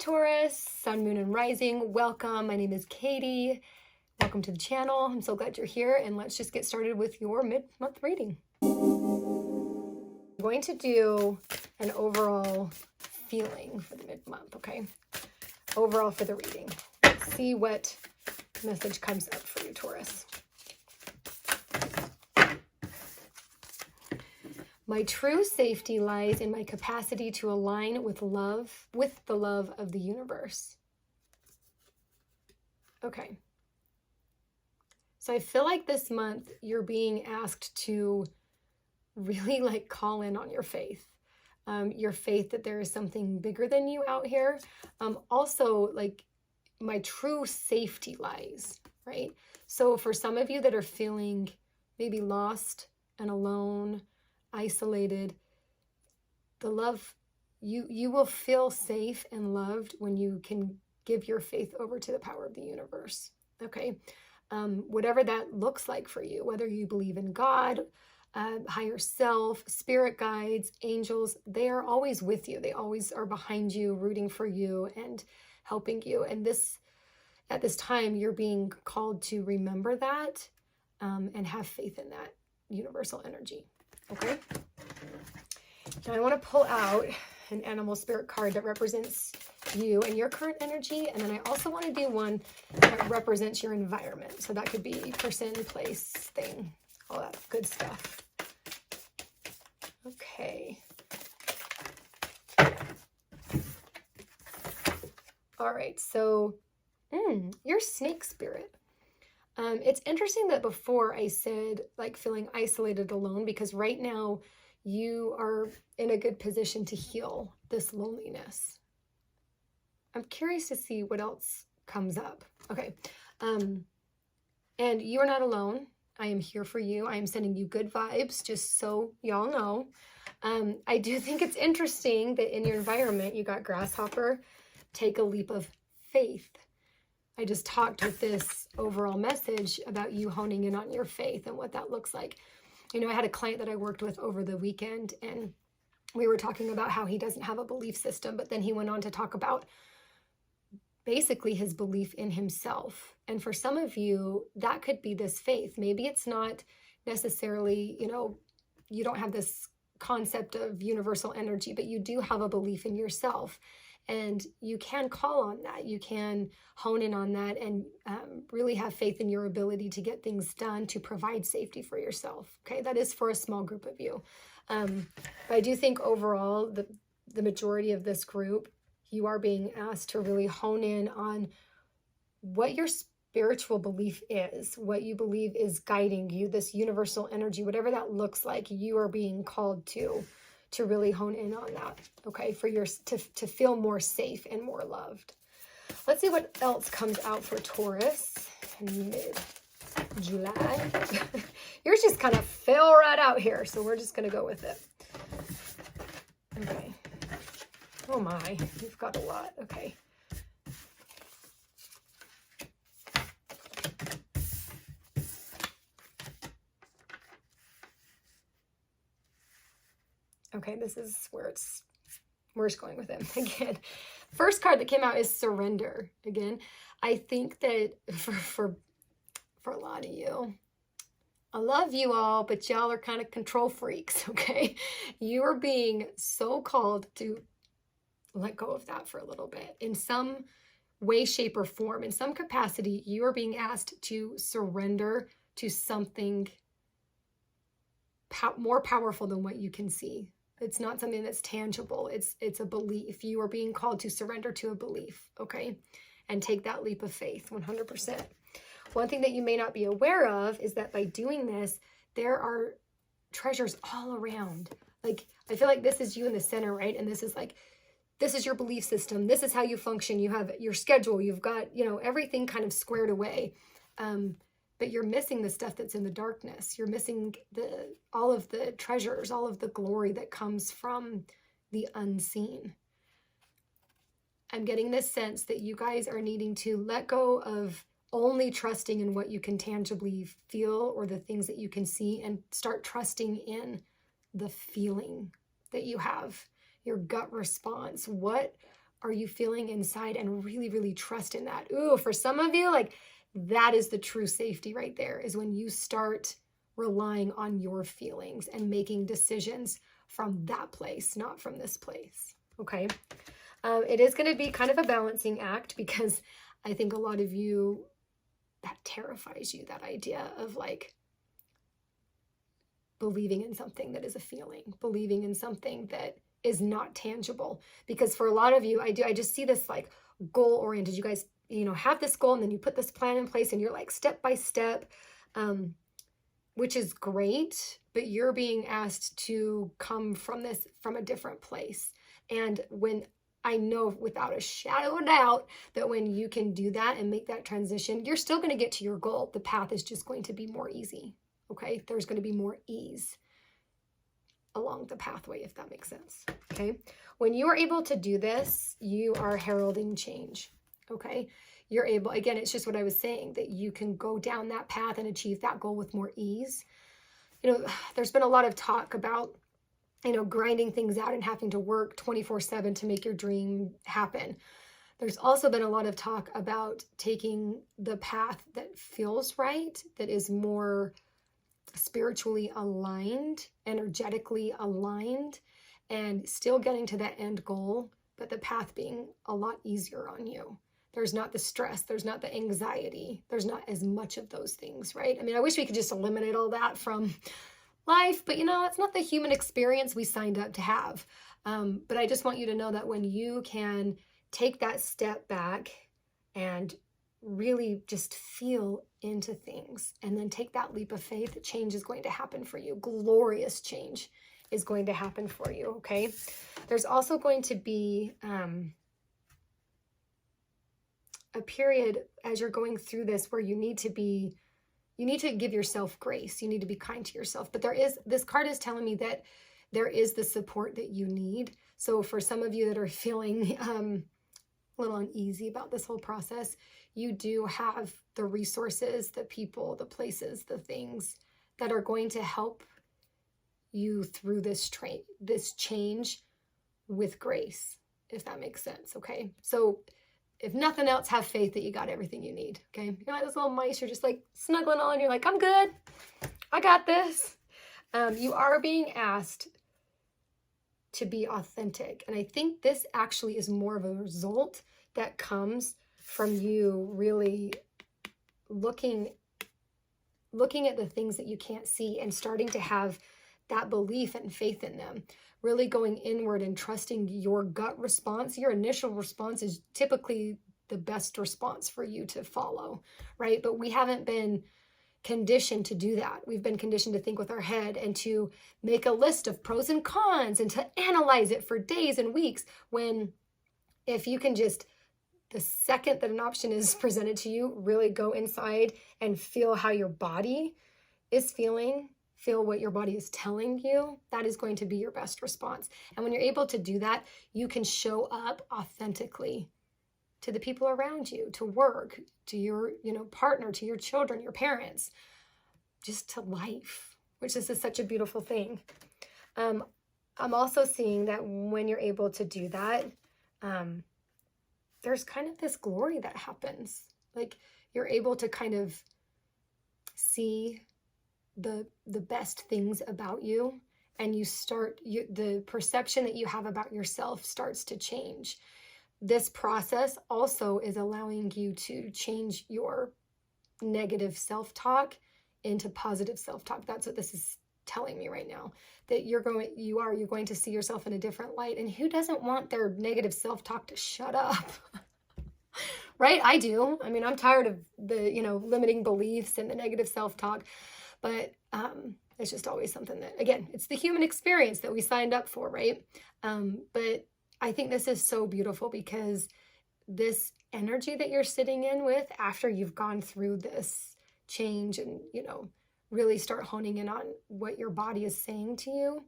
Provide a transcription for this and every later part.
Taurus, Sun, Moon, and Rising. Welcome. My name is Katie. Welcome to the channel. I'm so glad you're here, and let's just get started with your mid-month reading. I'm going to do an overall feeling for the mid-month, okay? Overall for the reading. Let's see what message comes up for you, Taurus. My true safety lies in my capacity to align with the love of the universe. Okay. So I feel like this month you're being asked to really call in on your faith that there is something bigger than you out here. Also, my true safety lies, right? So for some of you that are feeling maybe lost and alone, isolated, the love, you will feel safe and loved when you can give your faith over to the power of the universe, okay? Whatever that looks like for you, whether you believe in God, higher self, spirit guides, angels, they are always with you. They always are behind you, rooting for you and helping you. And at this time, you're being called to remember that and have faith in that universal energy. Okay. Now I want to pull out an animal spirit card that represents you and your current energy. And then I also want to do one that represents your environment. So that could be person, place, thing, all that good stuff. Okay. All right. So your snake spirit. It's interesting that before I said feeling isolated, alone, because right now you are in a good position to heal this loneliness. I'm curious to see what else comes up. Okay. And you are not alone. I am here for you. I am sending you good vibes, just so y'all know. I do think it's interesting that in your environment, you got grasshopper, take a leap of faith. I just talked with this overall message about you honing in on your faith and what that looks like. You know, I had a client that I worked with over the weekend, and we were talking about how he doesn't have a belief system, but then he went on to talk about basically his belief in himself. And for some of you, that could be this faith. Maybe it's not necessarily, you don't have this concept of universal energy, but you do have a belief in yourself. And you can call on that. You can hone in on that and really have faith in your ability to get things done, to provide safety for yourself. Okay, that is for a small group of you. But I do think overall, the majority of this group, you are being asked to really hone in on what your spiritual belief is, what you believe is guiding you, this universal energy, whatever that looks like, you are being called to really hone in on that, okay, for to feel more safe and more loved. Let's see what else comes out for Taurus in mid-July. Yours just kind of fell right out here, so we're just going to go with it. Okay. Oh my, you've got a lot. Okay. Okay, this is where it's going with him. Again, first card that came out is surrender. Again, I think that for a lot of you, I love you all, but y'all are kind of control freaks, okay? You are being so called to let go of that for a little bit. In some way, shape, or form, in some capacity, you are being asked to surrender to something more powerful than what you can see. It's not something that's tangible. It's a belief. You are being called to surrender to a belief, okay? And take that leap of faith, 100%. One thing that you may not be aware of is that by doing this, there are treasures all around. I feel like this is you in the center, right? And this is your belief system. This is how you function. You have your schedule. You've got, everything kind of squared away. But you're missing the stuff that's in the darkness. You're missing all of the treasures, all of the glory that comes from the unseen. I'm getting this sense that you guys are needing to let go of only trusting in what you can tangibly feel or the things that you can see, and start trusting in the feeling that you have, your gut response. What are you feeling inside, and really, really trust in that. Ooh, for some of you, like that is the true safety right there, is when you start relying on your feelings and making decisions from that place, not from this place. Okay. It is going to be kind of a balancing act, because I think a lot of you, that terrifies you, that idea of like believing in something that is a feeling, believing in something that is not tangible. Because for a lot of you, I just see this like goal oriented. You guys, have this goal, and then you put this plan in place, and you're like step by step, which is great, but you're being asked to come from a different place. And when I know without a shadow of a doubt that when you can do that and make that transition, you're still going to get to your goal. The path is just going to be more easy. Okay. There's going to be more ease along the pathway, if that makes sense. Okay. When you are able to do this, you are heralding change. Okay. You're able, again, it's just what I was saying, that you can go down that path and achieve that goal with more ease. There's been a lot of talk about, grinding things out and having to work 24/7 to make your dream happen. There's also been a lot of talk about taking the path that feels right, that is more spiritually aligned, energetically aligned, and still getting to that end goal, but the path being a lot easier on you. There's not the stress, there's not the anxiety, there's not as much of those things, right? I mean, I wish we could just eliminate all that from life, but it's not the human experience we signed up to have. But I just want you to know that when you can take that step back and really just feel into things, and then take that leap of faith, change is going to happen for you. Glorious change is going to happen for you, okay? There's also going to be a period as you're going through this where you need to give yourself grace. You need to be kind to yourself. But this card is telling me that there is the support that you need. So for some of you that are feeling a little uneasy about this whole process, you do have the resources, the people, the places, the things that are going to help you through this change with grace, if that makes sense. Okay. So if nothing else, have faith that you got everything you need. Okay. You're like those little mice, you're just like snuggling on. You're like, I'm good. I got this. You are being asked to be authentic. And I think this actually is more of a result that comes from you really looking at the things that you can't see and starting to have that belief and faith in them, really going inward and trusting your gut response. Your initial response is typically the best response for you to follow, right? But we haven't been conditioned to do that. We've been conditioned to think with our head and to make a list of pros and cons and to analyze it for days and weeks, when if you can just, the second that an option is presented to you, really go inside and feel how your body is feeling, feel what your body is telling you, that is going to be your best response. And when you're able to do that, you can show up authentically to the people around you, to work, to your, partner, to your children, your parents, just to life, which is such a beautiful thing. I'm also seeing that when you're able to do that, there's kind of this glory that happens. Like you're able to kind of see the best things about you, and the perception that you have about yourself starts to change. This process also is allowing you to change your negative self-talk into positive self-talk. That's what this is telling me right now, that you're going to see yourself in a different light. And who doesn't want their negative self-talk to shut up? Right? I do. I mean, I'm tired of the, limiting beliefs and the negative self-talk, but it's just always something that, again, it's the human experience that we signed up for, right? But I think this is so beautiful, because this energy that you're sitting in with after you've gone through this change and, really start honing in on what your body is saying to you,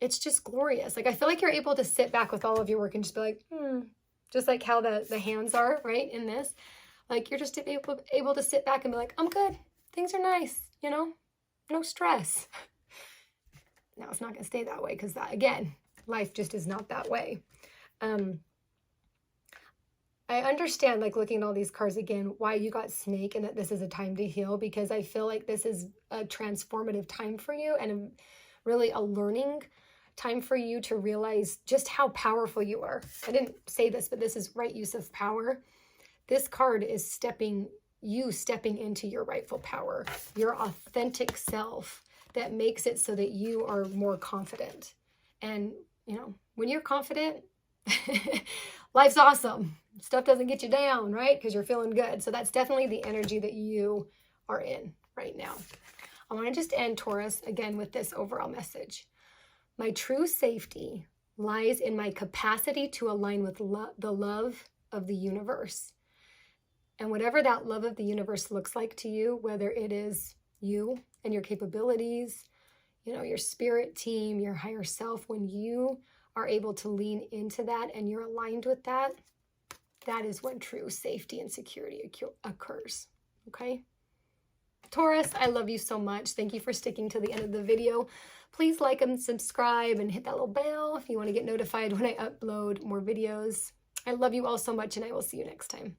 it's just glorious. Like, I feel like you're able to sit back with all of your work and just be like, just like how the hands are, right, in this. Like, you're just able to sit back and be like, I'm good. Things are nice, no stress. Now, it's not going to stay that way, because that, again, life just is not that way. I understand, like, looking at all these cards again, why you got snake and that this is a time to heal, because I feel like this is a transformative time for you and really a learning time for you to realize just how powerful you are. I didn't say this, but this is right use of power. This card is stepping into your rightful power, your authentic self that makes it so that you are more confident. And, you know, when you're confident, life's awesome. Stuff doesn't get you down, right? Because you're feeling good. So that's definitely the energy that you are in right now. I want to just end, Taurus, again with this overall message. My true safety lies in my capacity to align with the love of the universe. And whatever that love of the universe looks like to you, whether it is you and your capabilities, you know, your spirit team, your higher self, when you are able to lean into that and you're aligned with that, that is when true safety and security occurs, okay? Taurus, I love you so much. Thank you for sticking to the end of the video. Please like and subscribe and hit that little bell if you want to get notified when I upload more videos. I love you all so much, and I will see you next time.